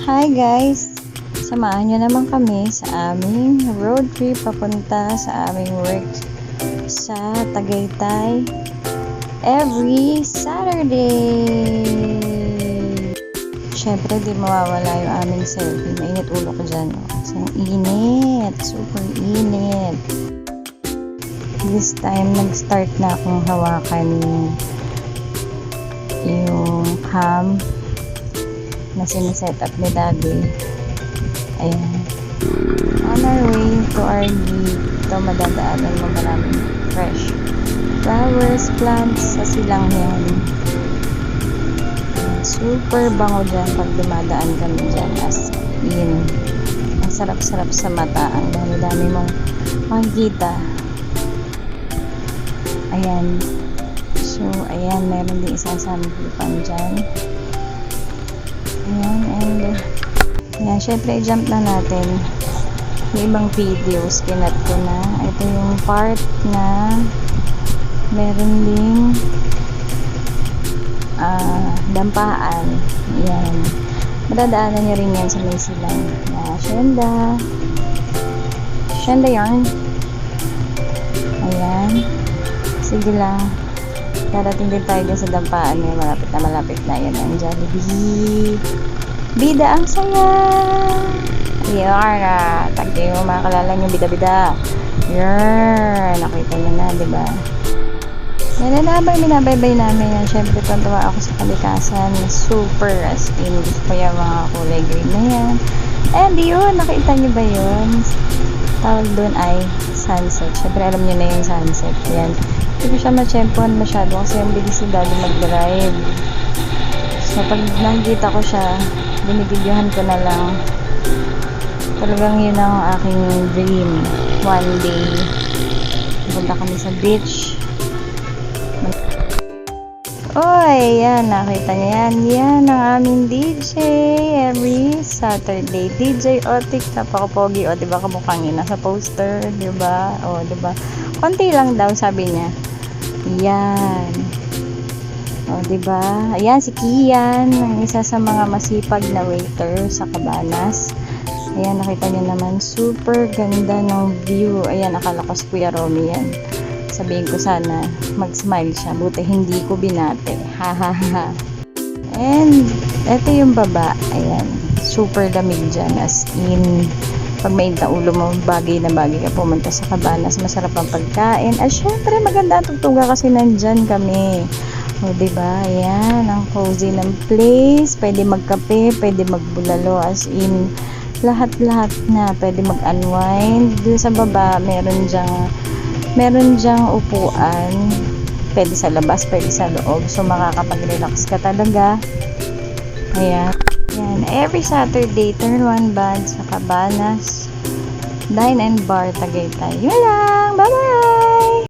Hi guys! Samahan nyo naman kami sa aming road trip papunta sa aming work sa Tagaytay every Saturday. Syempre di mawawala yung aming selfie. Mainit ulo ko dyan. Kasi init. Super init. This time nag-start na akong hawakan yung cam na siniset up ni Daddy. Ayan. On our way to our gate, ito madadaanan mo maraming fresh flowers, plants sa silang yan. Super bango dyan pag dumadaan kami dyan, as in. Ang sarap-sarap sa mata. Ang dami-dami mong makikita. Ayan. So, ayan, meron din isang sambupan dyan. Ayan, and ayan, syempre i-jump na natin yung ibang videos, kinat ko na. Ito yung part na meron ding dampaan. Ayan, madadaanan nyo rin yan sa may silang Shenda yarn. Ayan, sige lang, darating din tayo din sa dampaan. Malapit na yan ang Jollibee. Bida ang saya. Ayan, tagdi mo makakalala yung bida-bida. Yan, nakita nyo na, diba? Minabaybay namin yan. Syempre tuntua ako sa kalikasan. Super as in, gusto ko yung mga kulay green na yan. And yun, nakita nyo ba yun? Tawag doon ay sunset. Syempre alam nyo na yung sunset. Yan, hindi ko siya ma-champon masyado kasi yung bilis si Daddy mag-drive. So pag nakikita ko siya, binibidyohan ko na lang. Talagang yun ang aking dream. One day punta kami sa beach. Oy, yan, nakita niya yan. Yan ang aming DJ every Saturday. DJ Otik, napaka-pogi. O, diba kamukhang yun nasa poster, diba? O, diba? Konti lang daw, sabi niya. Yan. O, diba? Ayan, si Kian, ang isa sa mga masipag na waiter sa Cabanas. Ayan, nakita niyo naman, super ganda ng view. Ayan, akala ko si Kuya Romy yan. Sabihin ko sana mag-smile siya, buti hindi ko binate. Ha ha ha. And eto yung baba. Ayan, super lamig dyan, as in pag mainit ang ulo mo, bagay na bagay ka pumunta sa Cabanas. Masarap ang pagkain. At syempre maganda ang tugtuga kasi nandyan kami. O diba, ayan, ang cozy ng place. Pwede magkape, pwede magbulalo, as in lahat-lahat na. Pwede mag-unwind. Doon sa baba meron dyang upuan, pwede sa labas, pwede sa loob, so makakapag-relax ka talaga. Ayan, every Saturday turn 1 band sa Cabanas Dine and Bar Tagaytay. Yun lang, bye bye.